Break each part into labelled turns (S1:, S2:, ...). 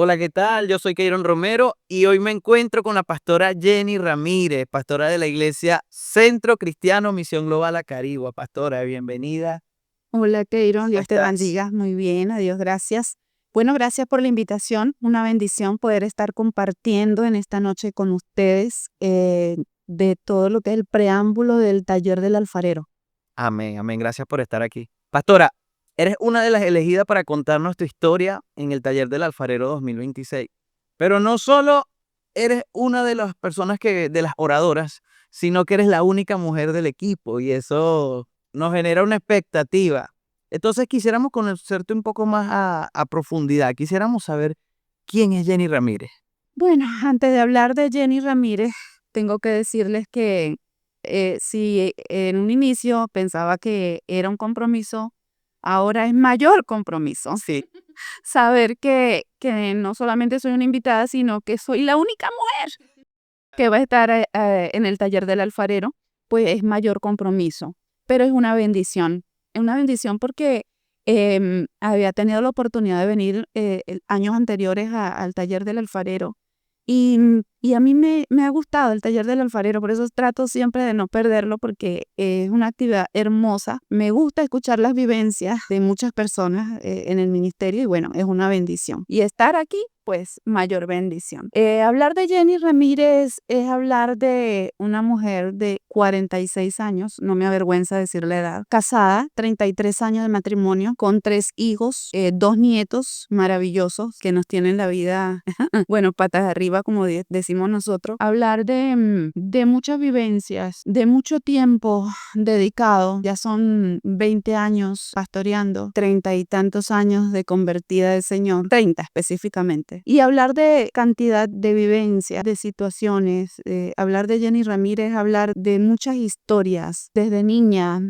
S1: Hola, ¿qué tal? Yo soy Keiron Romero y hoy me encuentro con la pastora Jenny Ramírez, pastora de la iglesia Centro Cristiano Misión Global Acarigua. Pastora, bienvenida.
S2: Hola, Keiron,
S1: ¿Cómo
S2: Dios te
S1: estás?
S2: bendiga. Muy bien, adiós, gracias. Bueno, gracias por la invitación. Una bendición poder estar compartiendo en esta noche con ustedes de todo lo que es el preámbulo del taller del alfarero.
S1: Amén, amén. Gracias por estar aquí. Pastora, eres una de las elegidas para contarnos tu historia en el taller del alfarero 2026. Pero no solo eres una de las personas de las oradoras, sino que eres la única mujer del equipo y eso nos genera una expectativa. Entonces quisiéramos conocerte un poco más a profundidad. Quisiéramos saber quién es Jenny Ramírez.
S2: Bueno, antes de hablar de Jenny Ramírez, tengo que decirles que si en un inicio pensaba que era un compromiso, ahora es mayor compromiso.
S1: Sí.
S2: Saber que no solamente soy una invitada, sino que soy la única mujer que va a estar en el taller del alfarero, pues es mayor compromiso, pero es una bendición. Es una bendición porque había tenido la oportunidad de venir años anteriores al taller del alfarero y a mí me ha gustado el taller del alfarero, por eso trato siempre de no perderlo porque es una actividad hermosa. Me gusta escuchar las vivencias de muchas personas en el ministerio y bueno, es una bendición. Y estar aquí, pues mayor bendición. Hablar de Jenny Ramírez es hablar de una mujer de 46 años, no me avergüenza decir la edad, casada, 33 años de matrimonio, con 3 hijos, 2 nietos maravillosos que nos tienen la vida, bueno, patas arriba, como decimos nosotros. Hablar de muchas vivencias, de mucho tiempo dedicado, ya son 20 años pastoreando, 30 y tantos años de convertida del Señor, 30 específicamente. Y hablar de cantidad de vivencias, de situaciones, hablar de Jenny Ramírez, hablar de muchas historias, desde niña,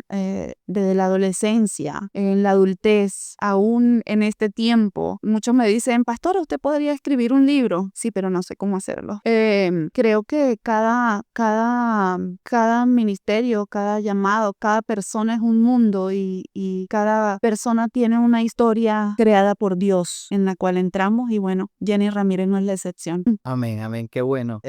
S2: desde la adolescencia, en la adultez, aún en este tiempo. Muchos me dicen, pastora, usted podría escribir un libro. Sí, pero no sé cómo hacerlo. Creo que cada ministerio, cada llamado, cada persona es un mundo y cada persona tiene una historia creada por Dios en la cual entramos y bueno, Jenny Ramírez no es la excepción.
S1: Amén, amén, qué bueno.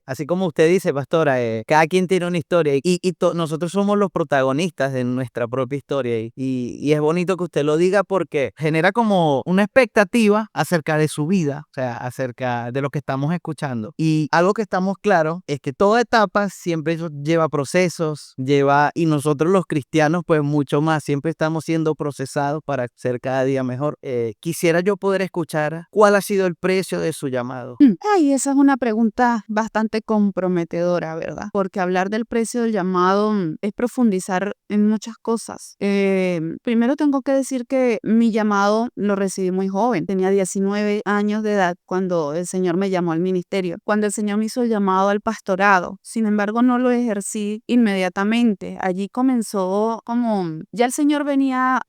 S1: Así como usted dice, pastora, cada quien tiene una historia y nosotros somos los protagonistas de nuestra propia historia y es bonito que usted lo diga porque genera como una expectativa acerca de su vida, o sea, acerca de lo que estamos escuchando. Y algo que estamos claros es que toda etapa siempre lleva procesos, y nosotros los cristianos pues mucho más, siempre estamos siendo procesados para ser cada día mejor. Quisiera yo poder escuchar cuál ha sido el precio de su llamado.
S2: Ay, esa es una pregunta bastante comprometedora, ¿verdad? Porque hablar del precio del llamado es profundizar en muchas cosas. Primero tengo que decir que mi llamado lo recibí muy joven. Tenía 19 años de edad cuando el Señor me llamó al ministerio, cuando el Señor me hizo el llamado al pastorado. Sin embargo, no lo ejercí inmediatamente. Allí comenzó como ya el Señor venía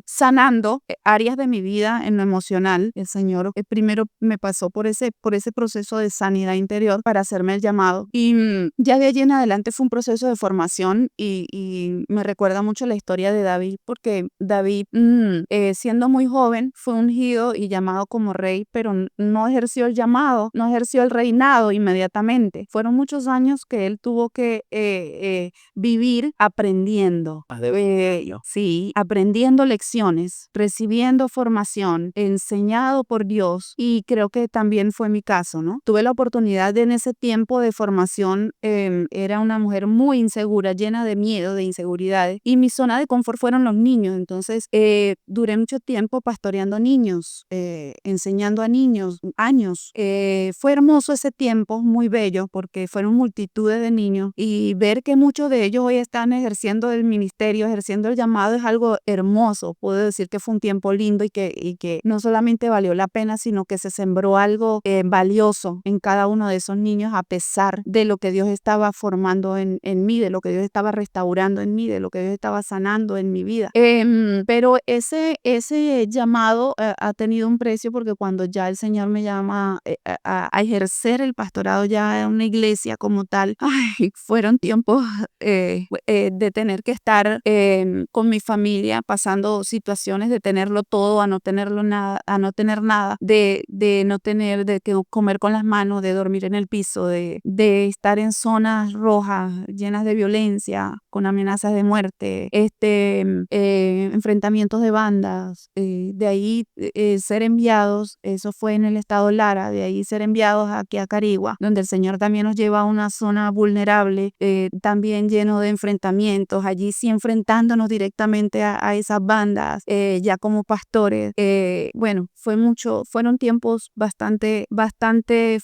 S2: sanando áreas de mi vida en lo emocional. El Señor primero me pasó por ese proceso de sanidad interior para hacerme el llamado. Y ya de allí en adelante fue un proceso de formación y me recuerda mucho la historia de David, porque David, siendo muy joven, fue ungido y llamado como rey, pero no ejerció el llamado, no ejerció el reinado inmediatamente. Fueron muchos años que él tuvo que vivir aprendiendo.
S1: Más de ello.
S2: Sí, aprendiendo lecciones, recibiendo formación, enseñado por Dios y creo que también fue mi caso, ¿no? Tuve la oportunidad en ese tiempo de formación, era una mujer muy insegura, llena de miedo, de inseguridades y mi zona de confort fueron los niños, entonces duré mucho tiempo pastoreando niños, enseñando a niños, años. Fue hermoso ese tiempo, muy bello porque fueron multitudes de niños y ver que muchos de ellos hoy están ejerciendo el ministerio, ejerciendo el llamado es algo hermoso. Puedo decir que fue un tiempo lindo y que no solamente valió la pena, sino que se sembró algo valioso en cada uno de esos niños a pesar de lo que Dios estaba formando en mí, de lo que Dios estaba restaurando en mí, de lo que Dios estaba sanando en mi vida. Pero ese llamado ha tenido un precio porque cuando ya el Señor me llama a ejercer el pastorado ya en una iglesia como tal, ay, fueron tiempos de tener que estar con mi familia pasando situaciones de tenerlo todo a no tenerlo nada, a no tener nada, de de no tener, de que comer con las manos, de dormir en el piso, de estar en zonas rojas llenas de violencia, con amenazas de muerte, enfrentamientos de bandas, de ahí ser enviados, eso fue en el estado Lara, de ahí ser enviados aquí a Carigua, donde el Señor también nos lleva a una zona vulnerable, también lleno de enfrentamientos, allí sí enfrentándonos directamente a esas bandas, ya como pastores. Bueno, fueron tiempos bastante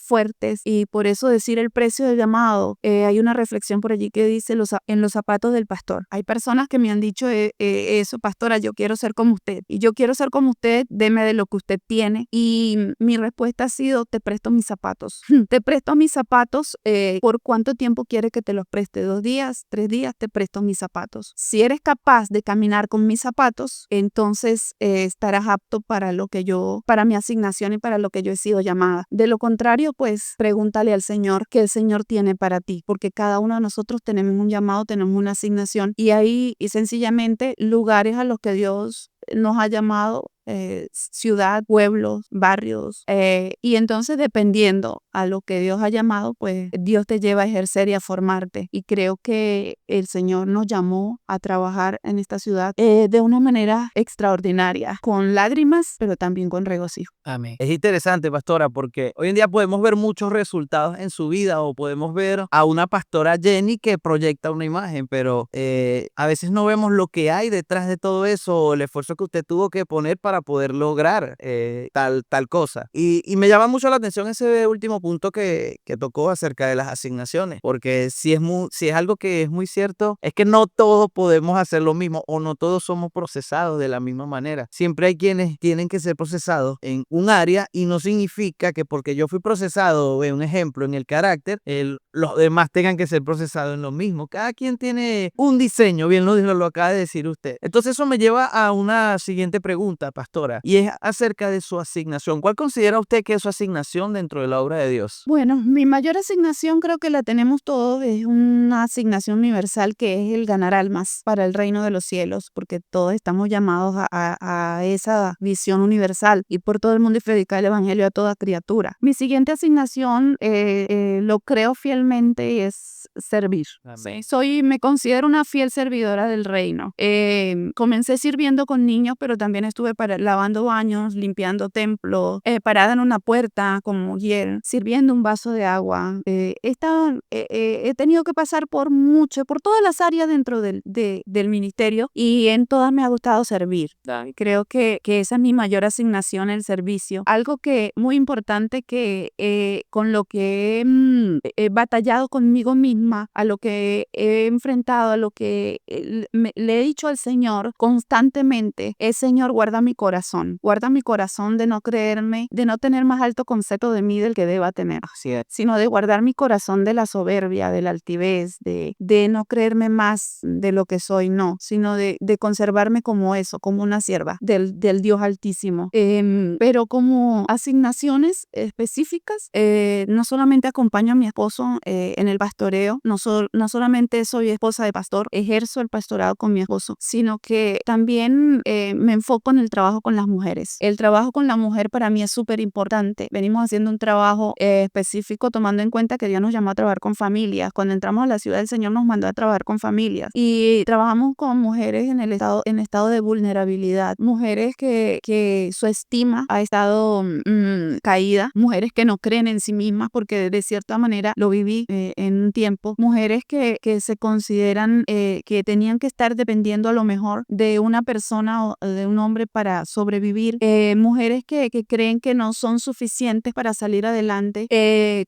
S2: fuertes, y por eso decir el precio del llamado, hay una reflexión por allí que dice en los zapatos del pastor. Hay personas que me han dicho eso: pastora, yo quiero ser como usted, y yo quiero ser como usted, deme de lo que usted tiene. Y mi respuesta ha sido: te presto mis zapatos. Te presto mis zapatos. ¿Por cuánto tiempo quieres que te los preste? 2 días, 3 días, te presto mis zapatos. Si eres capaz de caminar con mis zapatos, entonces estarás apto para mi asignación y para lo que yo he sido llamada. De lo contrario, pues pregúntale al Señor qué el Señor tiene para ti, porque cada uno de nosotros tenemos un llamado, tenemos una asignación, y hay sencillamente lugares a los que Dios nos ha llamado, ciudad, pueblos, barrios, y entonces, dependiendo a lo que Dios ha llamado, pues Dios te lleva a ejercer y a formarte. Y creo que el Señor nos llamó a trabajar en esta ciudad de una manera extraordinaria, con lágrimas, pero también con regocijo.
S1: Amén. Es interesante, pastora, porque hoy en día podemos ver muchos resultados en su vida, o podemos ver a una pastora Jenny que proyecta una imagen, pero a veces no vemos lo que hay detrás de todo eso, o el esfuerzo que usted tuvo que poner para poder lograr tal cosa. Y me llama mucho la atención ese último punto que tocó acerca de las asignaciones, porque si es algo que es muy cierto, es que no todos podemos hacer lo mismo, o no todos somos procesados de la misma manera. Siempre hay quienes tienen que ser procesados en un área, y no significa que porque yo fui procesado, un ejemplo, en el carácter, los demás tengan que ser procesados en lo mismo. Cada quien tiene un diseño, bien lo acaba de decir usted. Entonces eso me lleva a una siguiente pregunta, pastora, y es acerca de su asignación. ¿Cuál considera usted que es su asignación dentro de la obra de Dios?
S2: Bueno, mi mayor asignación, creo que la tenemos todos, es una asignación universal, que es el ganar almas para el reino de los cielos, porque todos estamos llamados a esa visión universal, y por todo el mundo y predicar el evangelio a toda criatura. Mi siguiente asignación, lo creo fielmente, y es servir.
S1: Amén.
S2: Me considero una fiel servidora del reino. Comencé sirviendo con niños, pero también estuve lavando baños, limpiando templos, parada en una puerta como mujer, sirviendo un vaso de agua. He tenido que pasar por todas las áreas dentro del ministerio, y en todas me ha gustado servir. Creo que esa es mi mayor asignación, el servicio. Algo que muy importante, que con lo que he batallado conmigo misma, a lo que he enfrentado, a lo que le he dicho al Señor constantemente, es: Señor, guarda mi corazón de no creerme, de no tener más alto concepto de mí del que deba tener,
S1: Así es.
S2: sino de guardar mi corazón de la soberbia, de la altivez, de no creerme más de lo que soy, no, sino de conservarme como eso, como una sierva del Dios Altísimo. Pero como asignaciones específicas, no solamente acompaño a mi esposo en el pastoreo, no solamente soy esposa de pastor, ejerzo el pastorado con mi esposo, sino que también me enfoco en el trabajo con las mujeres. El trabajo con la mujer para mí es súper importante. Venimos haciendo un trabajo específico, tomando en cuenta que Dios nos llamó a trabajar con familias. Cuando entramos a la ciudad, el Señor nos mandó a trabajar con familias, y trabajamos con mujeres en estado de vulnerabilidad, mujeres que su estima ha estado caída, mujeres que no creen en sí mismas, porque de cierta manera lo viví en un tiempo, mujeres que se consideran que tenían que estar dependiendo a lo mejor de una persona o de un hombre para sobrevivir, mujeres que creen que no son suficientes para salir adelante,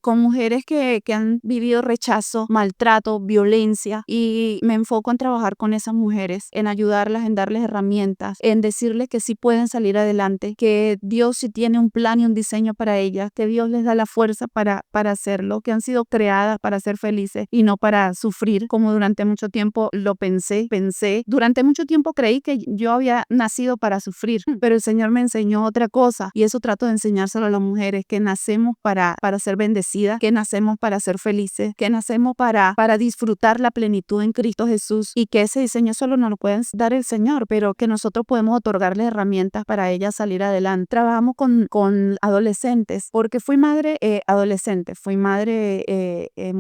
S2: con mujeres que han vivido rechazo, maltrato, violencia, y me enfoco en trabajar con esas mujeres, en ayudarlas, en darles herramientas, en decirles que sí pueden salir adelante, que Dios sí tiene un plan y un diseño para ellas, que Dios les da la fuerza para hacerlo, que han sido creadas para ser felices y no para sufrir, como durante mucho tiempo lo pensé. Durante mucho tiempo creí que yo había nacido para sufrir, pero el Señor me enseñó otra cosa y eso trato de enseñárselo a las mujeres, que nacemos para ser bendecidas, que nacemos para ser felices, que nacemos para disfrutar la plenitud en Cristo Jesús y que ese diseño solo nos lo puede dar el Señor, pero que nosotros podemos otorgarles herramientas para ellas salir adelante. Trabajamos con adolescentes porque fui madre adolescente, fui madre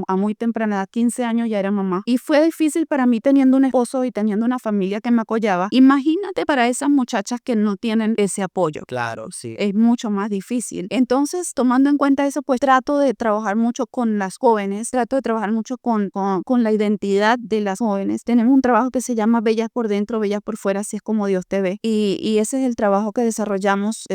S2: a muy temprana edad, 15 años ya era mamá y fue difícil para mí teniendo un esposo y teniendo una familia que me apoyaba. Imagínate para esas muchachas que no tienen ese apoyo.
S1: Claro, sí.
S2: Es mucho más difícil. Entonces, tomando en cuenta eso, pues trato de trabajar mucho con las jóvenes, trato de trabajar mucho con la identidad de las jóvenes. Tenemos un trabajo que se llama Bellas por dentro, Bellas por fuera, así es como Dios te ve. Y ese es el trabajo que desarrollamos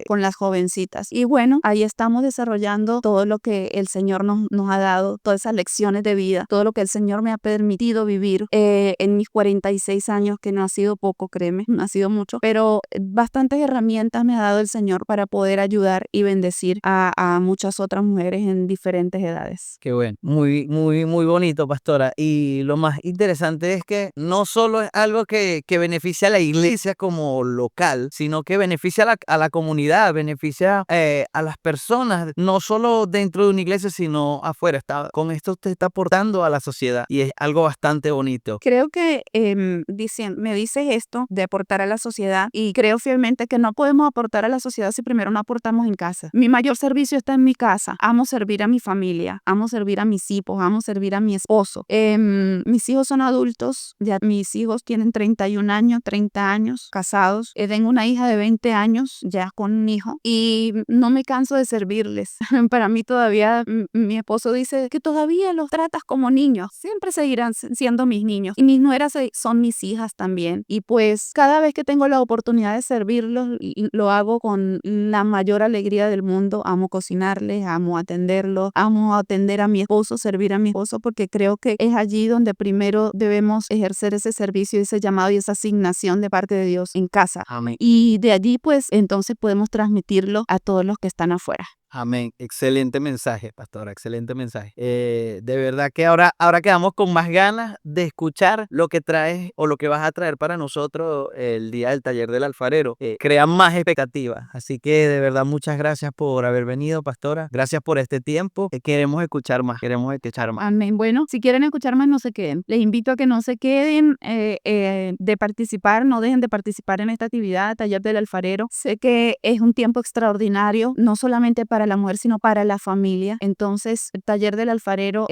S2: con las jovencitas. Y bueno, ahí estamos desarrollando todo lo que el Señor nos ha dado, todas esas lecciones de vida, todo lo que el Señor me ha permitido vivir en mis 46 años, que no ha sido poco, créeme, no ha sido mucho, pero bastantes herramientas me ha dado el Señor para poder ayudar y bendecir a muchas otras mujeres en diferentes edades.
S1: Qué bueno, muy, muy, muy bonito, pastora. Y lo más interesante es que no solo es algo que beneficia a la iglesia como local, sino que beneficia a la comunidad, beneficia a las personas, no solo dentro de una iglesia, sino afuera. Con esto usted está aportando a la sociedad y es algo bastante bonito.
S2: Creo que me dices esto de aportar a la sociedad y creo fielmente que no podemos aportar a la sociedad si primero no aportamos en casa. Mi mayor servicio está en mi casa. Amo servir a mi familia, amo servir a mis hijos, amo servir a mi esposo. Mis hijos son adultos, ya mis hijos tienen 31 años, 30 años, casados. Tengo una hija de 20 años ya con un hijo y no me canso de servirles. Para mí todavía, mi esposo dice que todavía los tratas como niños. Siempre seguirán siendo mis niños y mis nueras son mis hijas también. Y pues cada vez que tengo la oportunidad de servirlos, lo hago con la mayor alegría del mundo. Amo cocinarles, amo atenderlos, amo atender a mi esposo, servir a mi esposo, porque creo que es allí donde primero debemos ejercer ese servicio, ese llamado y esa asignación de parte de Dios en casa.
S1: Amén.
S2: Y de allí pues entonces podemos transmitirlo a todos los que están afuera.
S1: Amén. Excelente mensaje, pastora, excelente mensaje. De verdad que ahora quedamos con más ganas de escuchar lo que traes o lo que vas a traer para nosotros el día del taller del alfarero. Crea más expectativas. Así que de verdad muchas gracias por haber venido, pastora. Gracias por este tiempo. Queremos escuchar más, queremos escuchar más.
S2: Amén. Bueno, si quieren escuchar más, no se queden. Les invito a que no se queden de participar, no dejen de participar en esta actividad, taller del alfarero. Sé que es un tiempo extraordinario, no solamente para la mujer, sino para la familia. Entonces, el taller del alfarero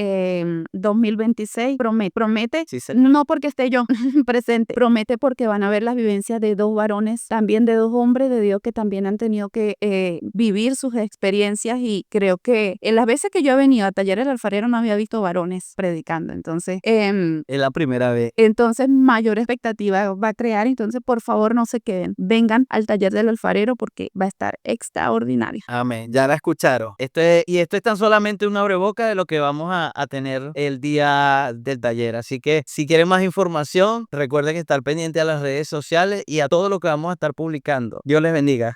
S2: 2026 promete,
S1: Sí,
S2: no porque esté yo presente, promete porque van a ver las vivencias de dos varones, también de dos hombres de Dios que también han tenido que vivir sus experiencias, y creo que en las veces que yo he venido a taller del alfarero no había visto varones predicando. Entonces,
S1: es la primera vez.
S2: entonces mayor expectativa va a crear. Entonces, por favor, no se queden. Vengan al taller del alfarero porque va a estar extraordinario.
S1: Amén. Ya la escucharon. Esto es tan solamente una abreboca de lo que vamos a tener el día del taller. Así que si quieren más información, recuerden estar pendiente a las redes sociales y a todo lo que vamos a estar publicando. Dios les bendiga.